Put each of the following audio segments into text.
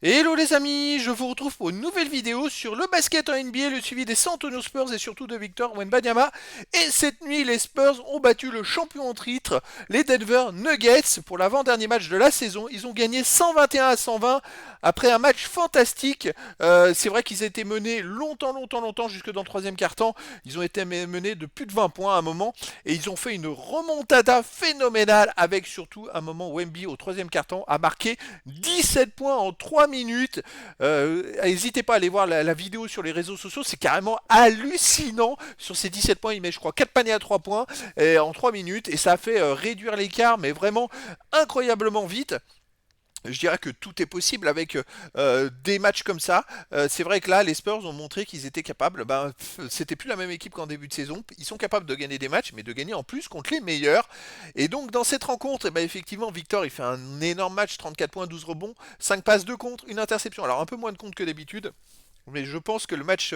Hello les amis, je vous retrouve pour une nouvelle vidéo sur le basket en NBA, le suivi des San Antonio Spurs et surtout de Victor Wembanyama. Et cette nuit, les Spurs ont battu le champion en titre, les Denver Nuggets, pour l'avant-dernier match de la saison. Ils ont gagné 121 à 120 après un match fantastique. C'est vrai qu'ils étaient menés longtemps, jusque dans le troisième quart-temps. Ils ont été menés de plus de 20 points à un moment et ils ont fait une remontada phénoménale avec surtout un moment où Wemby au troisième quart-temps a marqué 17 points en 3 minutes. N'hésitez pas à aller voir la vidéo sur les réseaux sociaux, c'est carrément hallucinant. Sur ces 17 points, il met je crois 4 paniers à 3 points en 3 minutes et ça a fait réduire l'écart mais vraiment incroyablement vite. Je dirais que tout est possible avec des matchs comme ça. C'est vrai que là, les Spurs ont montré qu'ils étaient capables. C'était plus la même équipe qu'en début de saison. Ils sont capables de gagner des matchs, mais de gagner en plus contre les meilleurs. Et donc, dans cette rencontre, effectivement, Victor, il fait un énorme match 34 points, 12 rebonds, 5 passes, 2 contre, une interception. Alors, un peu moins de contre que d'habitude. Mais je pense que le match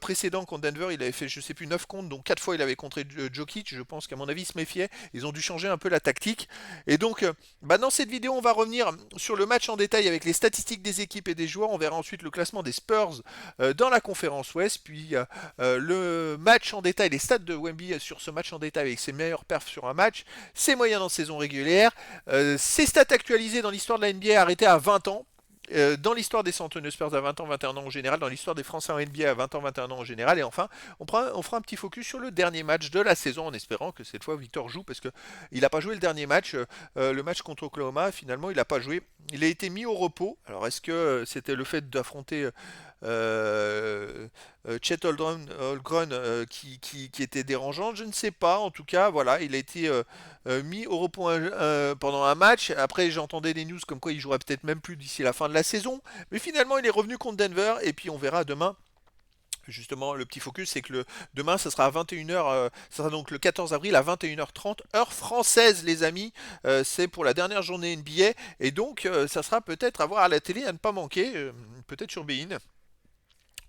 précédent contre Denver, il avait fait, je sais plus, 9 comptes, donc 4 fois il avait contré Jokic. Je pense qu'à mon avis, il se méfiait. Ils ont dû changer un peu la tactique. Et donc, dans cette vidéo, on va revenir sur le match en détail avec les statistiques des équipes et des joueurs. On verra ensuite le classement des Spurs dans la conférence Ouest. Puis le match en détail, les stats de Wemby sur ce match en détail avec ses meilleurs perfs sur un match, ses moyens en saison régulière, ses stats actualisées dans l'histoire de la NBA arrêtées à 20 ans. Dans l'histoire des San Antonio Spurs à 20 ans, 21 ans en général, dans l'histoire des Français en NBA à 20 ans, 21 ans en général, et enfin, on fera un petit focus sur le dernier match de la saison en espérant que cette fois Victor joue parce que il n'a pas joué le dernier match, le match contre Oklahoma, finalement il n'a pas joué, il a été mis au repos. Alors est-ce que c'était le fait d'affronter Chet Holmgren qui était dérangeant? Je ne sais pas. En tout cas, voilà, il a été mis au repos pendant un match. Après, j'entendais des news comme quoi il jouerait peut-être même plus d'ici la fin de la saison. Mais finalement, il est revenu contre Denver. Et puis, on verra demain. Justement, le petit focus, c'est que demain, ça sera à 21h, ça sera donc le 14 avril à 21h30, heure française, les amis. C'est pour la dernière journée NBA. Et donc, ça sera peut-être à voir à la télé, à ne pas manquer, peut-être sur Bein.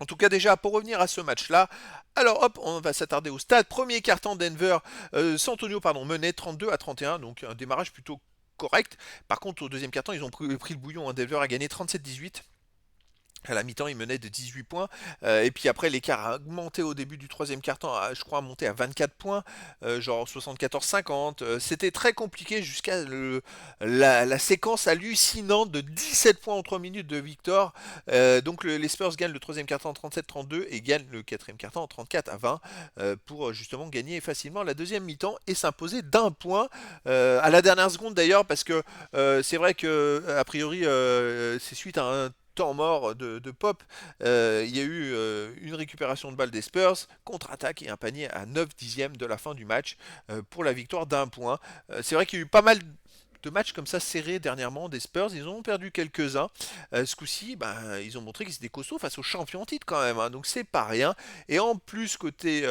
En tout cas, déjà, pour revenir à ce match-là, alors hop, on va s'attarder au stade. Premier quart-temps, Denver, San Antonio, pardon, menait 32 à 31, donc un démarrage plutôt correct. Par contre, au deuxième quart-temps, ils ont pris le bouillon. Denver a gagné 37-18. À la mi-temps, il menait de 18 points. Et puis après, l'écart a augmenté au début du troisième quart-temps, je crois, a monté à 24 points, genre 74-50. C'était très compliqué jusqu'à la séquence hallucinante de 17 points en 3 minutes de Victor. Donc les Spurs gagnent le troisième quart-temps en 37-32 et gagnent le quatrième quart-temps en 34-20 pour justement gagner facilement la deuxième mi-temps et s'imposer d'un point à la dernière seconde d'ailleurs parce que c'est vrai que a priori c'est suite à un temps mort de Pop, il y a eu une récupération de balle des Spurs, contre-attaque et un panier à 9 dixièmes de la fin du match pour la victoire d'un point. C'est vrai qu'il y a eu pas mal de matchs comme ça serrés dernièrement des Spurs, ils en ont perdu quelques-uns. Ce coup-ci, ils ont montré qu'ils étaient costauds face aux champions en titre quand même, hein, donc c'est pas rien. Et en plus, côté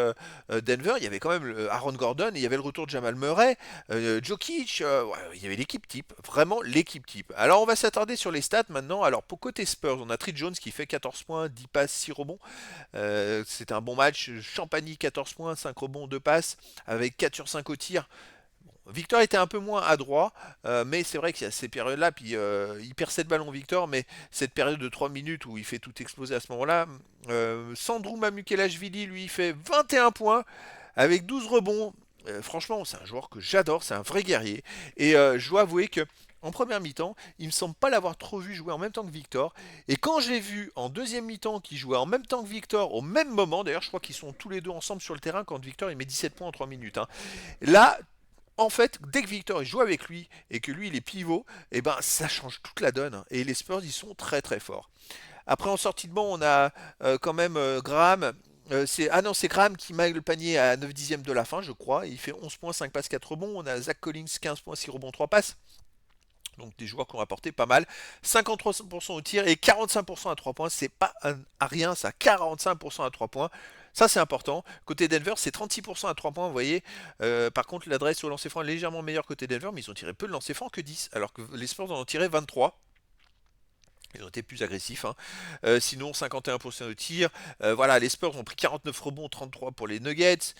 Denver, il y avait quand même Aaron Gordon, et il y avait le retour de Jamal Murray, Jokic, ouais, il y avait l'équipe type, vraiment l'équipe type. Alors on va s'attarder sur les stats maintenant. Alors pour côté Spurs, on a Trey Jones qui fait 14 points, 10 passes, 6 rebonds. C'était un bon match. Champagny 14 points, 5 rebonds, 2 passes, avec 4 sur 5 au tir. Victor était un peu moins adroit, mais c'est vrai qu'il y a ces périodes-là, puis il perd 7 ballons Victor, mais cette période de 3 minutes où il fait tout exploser à ce moment-là, Sandro Mamukelashvili, lui, il fait 21 points avec 12 rebonds. Franchement, c'est un joueur que j'adore, c'est un vrai guerrier. Et je dois avouer que en première mi-temps, il me semble pas l'avoir trop vu jouer en même temps que Victor. Et quand j'ai vu en deuxième mi-temps qu'il jouait en même temps que Victor, au même moment, d'ailleurs je crois qu'ils sont tous les deux ensemble sur le terrain quand Victor il met 17 points en 3 minutes, hein. Là, en fait, dès que Victor il joue avec lui et que lui il est pivot, et ben ça change toute la donne, hein. Et les Spurs ils sont très très forts. Après en sortie de banc, on a quand même Graham. C'est Graham qui maille le panier à 9 dixièmes de la fin, je crois. Il fait 11 points, 5 passes, 4 rebonds. On a Zach Collins, 15 points, 6 rebonds, 3 passes. Donc des joueurs qui ont apporté pas mal. 53% au tir et 45% à 3 points. C'est pas à rien ça. 45% à 3 points. Ça c'est important. Côté Denver, c'est 36% à 3 points, vous voyez. Par contre, l'adresse au lancer franc est légèrement meilleure côté Denver, mais ils ont tiré peu de lancer franc que 10, alors que les Spurs en ont tiré 23. Ils ont été plus agressifs, hein. Sinon, 51% de tir. Voilà, les Spurs ont pris 49 rebonds, 33 pour les Nuggets.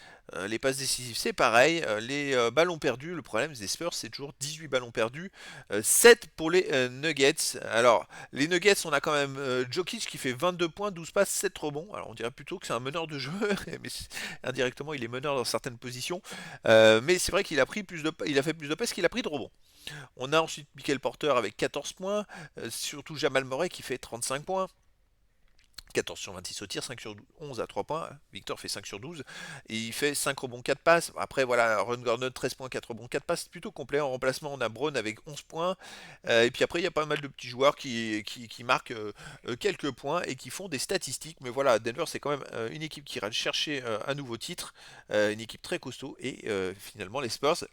Les passes décisives, c'est pareil. Les ballons perdus, le problème des Spurs, c'est toujours 18 ballons perdus, 7 pour les Nuggets. Alors, les Nuggets, on a quand même Jokic qui fait 22 points, 12 passes, 7 rebonds. Alors, on dirait plutôt que c'est un meneur de jeu, mais indirectement, il est meneur dans certaines positions. Mais c'est vrai qu'il a pris il a fait plus de passes qu'il a pris de rebonds. On a ensuite Michael Porter avec 14 points, surtout Jamal Murray qui fait 35 points. 14 sur 26 au tir, 5 sur 11 à 3 points. Victor fait 5 sur 12. Et il fait 5 rebonds, 4 passes. Après, voilà, Ron Gordon, 13 points, 4 rebonds, 4 passes. Plutôt complet. En remplacement, on a Brown avec 11 points. Et puis après, il y a pas mal de petits joueurs qui marquent quelques points et qui font des statistiques. Mais voilà, Denver, c'est quand même une équipe qui ira chercher un nouveau titre. Une équipe très costaud. Et finalement, les Spurs,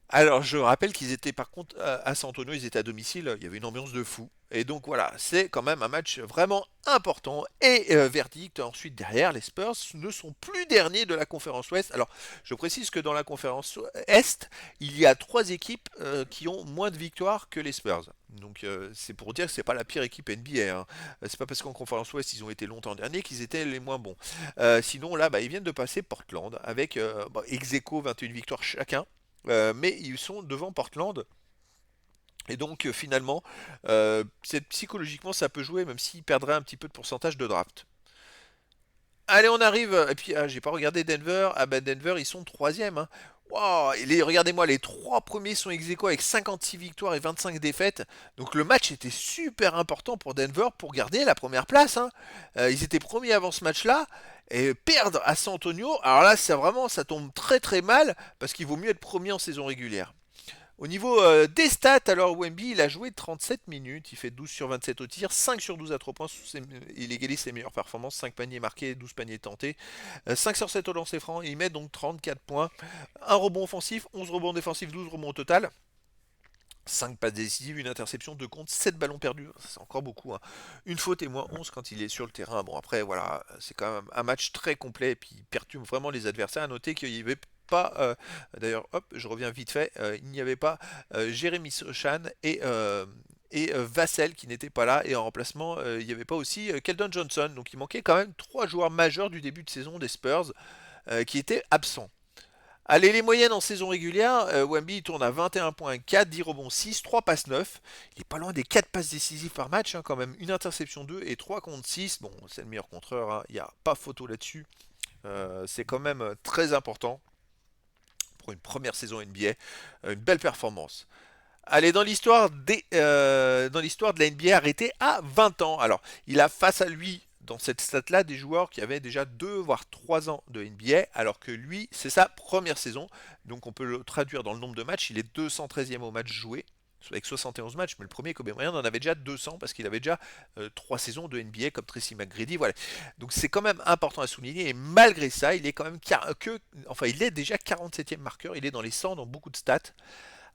alors, je rappelle qu'ils étaient par contre à San Antonio, ils étaient à domicile, il y avait une ambiance de fou. Et donc voilà, c'est quand même un match vraiment important. Et verdict, ensuite derrière, les Spurs ne sont plus derniers de la conférence Ouest. Alors, je précise que dans la conférence Est, il y a trois équipes qui ont moins de victoires que les Spurs. Donc c'est pour dire que c'est pas la pire équipe NBA, hein. C'est pas parce qu'en conférence Ouest ils ont été longtemps derniers qu'ils étaient les moins bons. Sinon là, bah, ils viennent de passer Portland avec ex aequo 21 victoires chacun. Mais ils sont devant Portland. Et donc finalement, psychologiquement, ça peut jouer, même s'ils perdraient un petit peu de pourcentage de draft. Allez, on arrive. Et puis, j'ai pas regardé Denver. Ah ben Denver, ils sont troisième, hein. Wow, regardez-moi, les trois premiers sont ex aequo avec 56 victoires et 25 défaites. Donc le match était super important pour Denver pour garder la première place, hein. Ils étaient premiers avant ce match-là. Et perdre à San Antonio, alors là, ça vraiment, ça tombe très très mal parce qu'il vaut mieux être premier en saison régulière. Au niveau des stats, alors Wemby, il a joué 37 minutes, il fait 12 sur 27 au tir, 5 sur 12 à 3 points, il égalise ses meilleures performances, 5 paniers marqués, 12 paniers tentés, 5 sur 7 au lancer franc, il met donc 34 points, un rebond offensif, 11 rebonds défensifs, 12 rebonds au total. 5 passes décisives, une interception, 2 comptes, 7 ballons perdus, c'est encore beaucoup, hein. Une faute et moins 11 quand il est sur le terrain. Bon après voilà, c'est quand même un match très complet et puis il perturbe vraiment les adversaires. À noter qu'il y avait pas, d'ailleurs hop, je reviens vite fait, il n'y avait pas Jérémy Sochan et Vassell qui n'étaient pas là et en remplacement il n'y avait pas aussi Keldon Johnson. Donc il manquait quand même trois joueurs majeurs du début de saison des Spurs qui étaient absents. Allez, les moyennes en saison régulière, Wemby il tourne à 21,4, 10 rebonds 6, 3 passes 9. Il est pas loin des 4 passes décisives par match, hein, quand même. Une interception 2 et 3 contre 6. Bon, c'est le meilleur contreur, hein, il n'y a pas photo là-dessus. C'est quand même très important pour une première saison NBA. Une belle performance. Allez, dans l'histoire de la NBA arrêtée à 20 ans. Alors, il a face à lui, dans cette stat-là, des joueurs qui avaient déjà 2 voire 3 ans de NBA, alors que lui, c'est sa première saison. Donc, on peut le traduire dans le nombre de matchs. Il est 213e au match joué, avec 71 matchs, mais le premier, Kobe Bryant, en avait déjà 200 parce qu'il avait déjà 3 saisons de NBA comme Tracy McGrady. Voilà. Donc, c'est quand même important à souligner. Et malgré ça, il est quand même enfin, il est déjà 47e marqueur. Il est dans les 100 dans beaucoup de stats.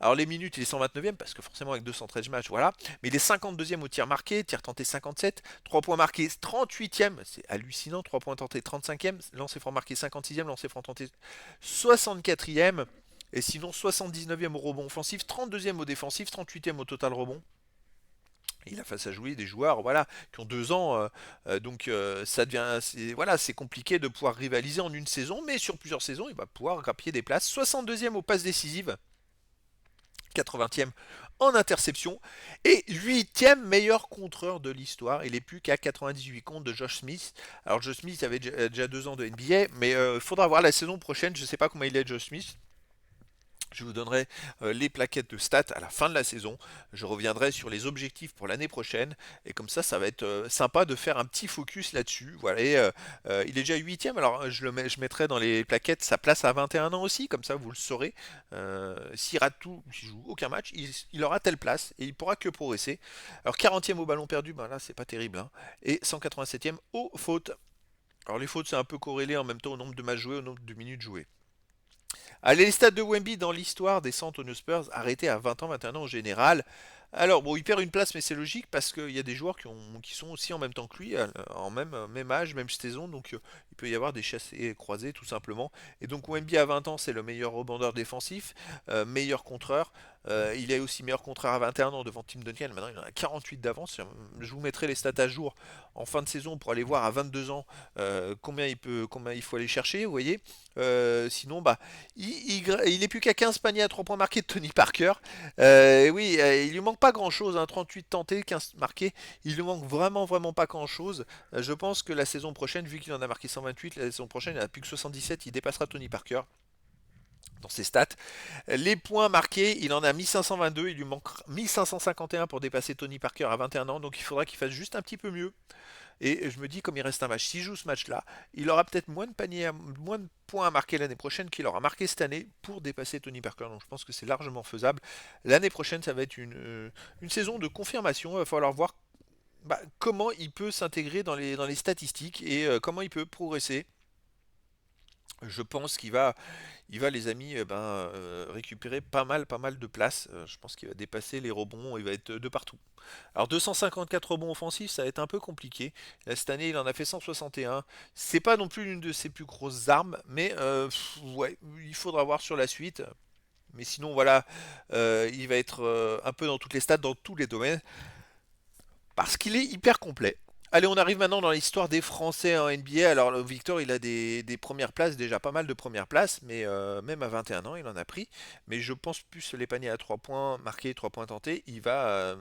Alors les minutes, il est 129e parce que forcément avec 213 matchs, voilà. Mais il est 52e au tir marqué, tir tenté 57, 3 points marqués 38e, c'est hallucinant, 3 points tentés 35e, lancer franc marqué 56e, lancer franc tenté 64e. Et sinon 79e au rebond offensif, 32e au défensif, 38e au total rebond. Il a face à jouer des joueurs voilà, qui ont 2 ans, donc ça devient voilà, c'est compliqué de pouvoir rivaliser en une saison, mais sur plusieurs saisons, il va pouvoir grappiller des places. 62e aux passes décisives, 80e en interception et 8e meilleur contreur de l'histoire. Il est plus qu'à 98 comptes de Josh Smith. Alors Josh Smith avait déjà 2 ans de NBA, mais il faudra voir la saison prochaine. Je ne sais pas comment il est Josh Smith. Je vous donnerai les plaquettes de stats à la fin de la saison. Je reviendrai sur les objectifs pour l'année prochaine. Et comme ça va être sympa de faire un petit focus là-dessus. Voilà, il est déjà 8e. Alors je mettrai dans les plaquettes sa place à 21 ans aussi. Comme ça vous le saurez. S'il rate tout, s'il joue aucun match, il aura telle place. Et il pourra que progresser. Alors 40e au ballon perdu, ben là c'est pas terrible, hein. Et 187e aux fautes. Alors les fautes c'est un peu corrélé en même temps au nombre de matchs joués, au nombre de minutes jouées. Allez, les stats de Wemby dans l'histoire des San Antonio Spurs, arrêtés à 20 ans, 21 ans en général. Alors, bon, il perd une place, mais c'est logique parce qu'il y a des joueurs qui sont aussi en même temps que lui, en même âge, même saison, donc il peut y avoir des chassés croisés tout simplement. Et donc Wemby à 20 ans, c'est le meilleur rebondeur défensif, meilleur contreur. Il est aussi meilleur contraire à 21 ans devant Tim Duncan. Maintenant, il en a 48 d'avance. Je vous mettrai les stats à jour en fin de saison pour aller voir à 22 ans combien il faut aller chercher. Vous voyez. Sinon, bah, il est plus qu'à 15 paniers à 3 points marqués de Tony Parker. Oui, il lui manque pas grand-chose. 38 tentés, 15 marqués. Il lui manque vraiment, vraiment pas grand-chose. Je pense que la saison prochaine, vu qu'il en a marqué 128, la saison prochaine, il n'a plus que 77. Il dépassera Tony Parker dans ses stats. Les points marqués, il en a 1522, il lui manque 1551 pour dépasser Tony Parker à 21 ans, donc il faudra qu'il fasse juste un petit peu mieux. Et je me dis, comme il reste un match, s'il joue ce match-là, il aura peut-être moins de paniers, moins de points à marquer l'année prochaine qu'il aura marqué cette année pour dépasser Tony Parker. Donc je pense que c'est largement faisable. L'année prochaine, ça va être une saison de confirmation. Il va falloir voir comment il peut s'intégrer dans les statistiques et comment il peut progresser. Je pense qu'il va les amis, récupérer pas mal de place. Je pense qu'il va dépasser les rebonds, il va être de partout. Alors 254 rebonds offensifs, ça va être un peu compliqué. Là, cette année, il en a fait 161. C'est pas non plus l'une de ses plus grosses armes, mais ouais, il faudra voir sur la suite. Mais sinon, voilà, il va être un peu dans toutes les stats, dans tous les domaines, parce qu'il est hyper complet. Allez, on arrive maintenant dans l'histoire des Français en NBA. Alors, le Victor, il a des premières places, déjà pas mal de premières places, mais même à 21 ans, il en a pris. Mais je pense plus les paniers à 3 points marqués, 3 points tentés, il va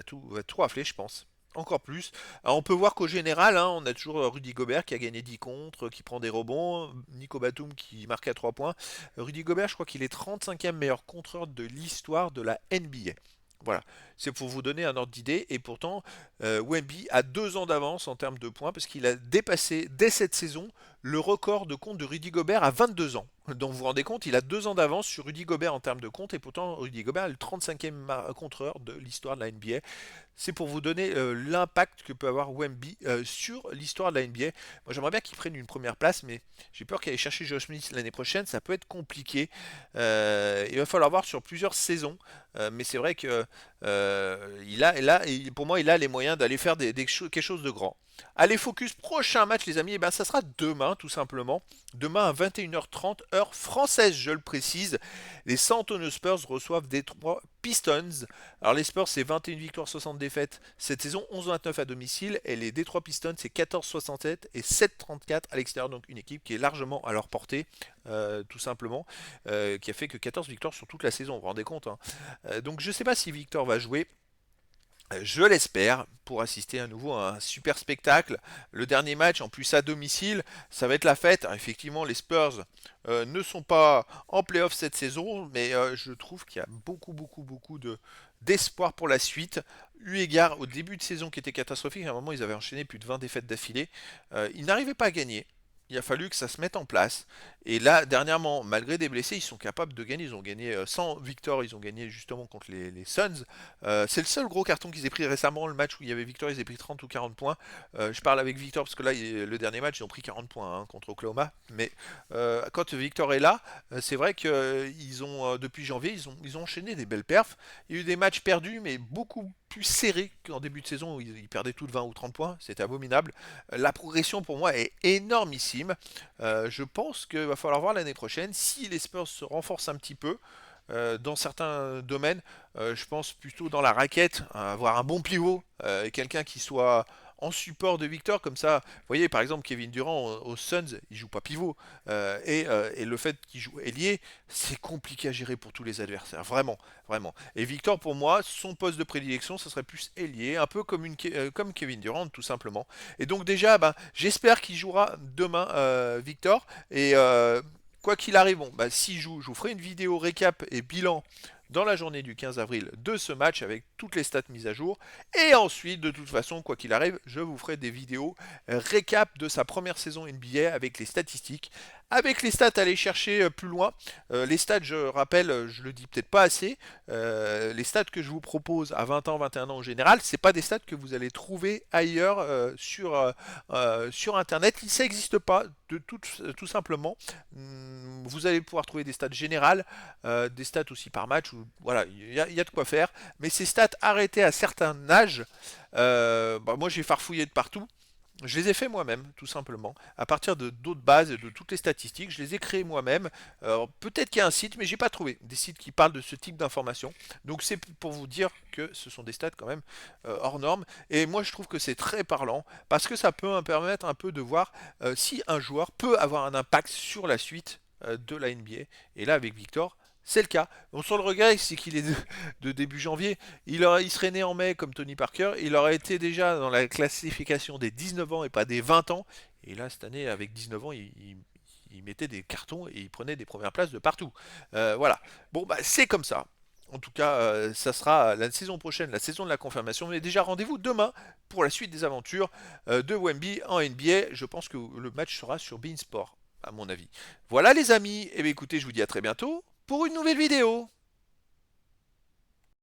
tout rafler, je pense. Encore plus. Alors, on peut voir qu'au général, hein, on a toujours Rudy Gobert qui a gagné 10 contre, qui prend des rebonds, Nico Batum qui marque à 3 points. Rudy Gobert, je crois qu'il est 35e meilleur contreur de l'histoire de la NBA. Voilà, c'est pour vous donner un ordre d'idée. Et pourtant, Wemby a 2 ans d'avance en termes de points parce qu'il a dépassé dès cette saison le record de compte de Rudy Gobert à 22 ans. Donc vous vous rendez compte, il a 2 ans d'avance sur Rudy Gobert en termes de compte et pourtant Rudy Gobert est le 35e contreur de l'histoire de la NBA. C'est pour vous donner l'impact que peut avoir Wemby sur l'histoire de la NBA. Moi j'aimerais bien qu'il prenne une première place, mais j'ai peur qu'aller chercher Josh Smith l'année prochaine, ça peut être compliqué. Il va falloir voir sur plusieurs saisons. Mais c'est vrai que pour moi, il a les moyens d'aller faire quelque chose de grand. Allez, focus, prochain match, les amis, et ben, ça sera demain, tout simplement. Demain à 21h30, heure française, je le précise. Les San Antonio Spurs reçoivent Detroit Pistons. Alors, les Spurs, c'est 21 victoires, 60 défaites cette saison, 11-29 à domicile. Et les Detroit Pistons, c'est 14-67 et 7-34 à l'extérieur. Donc, une équipe qui est largement à leur portée, tout simplement, qui a fait que 14 victoires sur toute la saison, vous vous rendez compte, hein. Donc, je ne sais pas si Victor va jouer. Je l'espère pour assister à nouveau à un super spectacle. Le dernier match, en plus à domicile, ça va être la fête. Alors, effectivement, les Spurs ne sont pas en playoff cette saison, mais je trouve qu'il y a d'espoir pour la suite. Eu égard au début de saison qui était catastrophique, à un moment ils avaient enchaîné plus de 20 défaites d'affilée. Ils n'arrivaient pas à gagner. Il a fallu que ça se mette en place. Et là, dernièrement, malgré des blessés, ils sont capables de gagner. Ils ont gagné 100 victoires, ils ont gagné justement contre les Suns. C'est le seul gros carton qu'ils aient pris récemment, le match où il y avait Victor, ils aient pris 30 ou 40 points. Je parle avec Victor parce que là, le dernier match, ils ont pris 40 points hein, contre Oklahoma. Mais quand Victor est là, c'est vrai que depuis janvier, ils ont enchaîné des belles perfs. Il y a eu des matchs perdus, mais beaucoup plus serrés qu'en début de saison où ils perdaient tout de 20 ou 30 points. C'était abominable. La progression pour moi est énormissime. Je pense qu'il va falloir voir l'année prochaine si les Spurs se renforcent un petit peu. Dans certains domaines, je pense plutôt dans la raquette, avoir un bon pivot, quelqu'un qui soit en support de Victor, comme ça, vous voyez par exemple Kevin Durant aux Suns, il joue pas pivot, et le fait qu'il joue ailier, c'est compliqué à gérer pour tous les adversaires, vraiment, vraiment. Et Victor pour moi, son poste de prédilection, ce serait plus ailier, un peu comme, comme Kevin Durant tout simplement. Et donc déjà, j'espère qu'il jouera demain Victor, et quoi qu'il arrive, bon, s'il joue, je vous ferai une vidéo récap et bilan dans la journée du 15 avril de ce match avec toutes les stats mises à jour. Et ensuite, de toute façon, quoi qu'il arrive, je vous ferai des vidéos récap de sa première saison NBA avec les statistiques. Avec les stats à aller chercher plus loin. Les stats, je rappelle, je le dis peut-être pas assez, les stats que je vous propose à 20 ans, 21 ans en général, c'est pas des stats que vous allez trouver ailleurs sur Internet. Ça n'existe pas, tout simplement. Vous allez pouvoir trouver des stats générales, des stats aussi par match. Voilà, il y a de quoi faire. Mais ces stats arrêtées à certains âges, moi j'ai farfouillé de partout. Je les ai fait moi-même, tout simplement, à partir de d'autres bases et de toutes les statistiques. Je les ai créés moi-même. Peut-être qu'il y a un site, mais j'ai pas trouvé des sites qui parlent de ce type d'informations. Donc c'est pour vous dire que ce sont des stats quand même hors normes. Et moi je trouve que c'est très parlant parce que ça peut me permettre un peu de voir si un joueur peut avoir un impact sur la suite de la NBA. Et là avec Victor, c'est le cas. Mon seul regret, c'est qu'il est de début janvier. Il serait né en mai comme Tony Parker. Il aurait été déjà dans la classification des 19 ans et pas des 20 ans. Et là, cette année, avec 19 ans, il mettait des cartons et il prenait des premières places de partout. Voilà. Bon, bah, c'est comme ça. En tout cas, ça sera la saison prochaine, la saison de la confirmation. Mais déjà, rendez-vous demain pour la suite des aventures de Wemby en NBA. Je pense que le match sera sur Beansport, à mon avis. Voilà les amis. Et bien écoutez, je vous dis à très bientôt pour une nouvelle vidéo.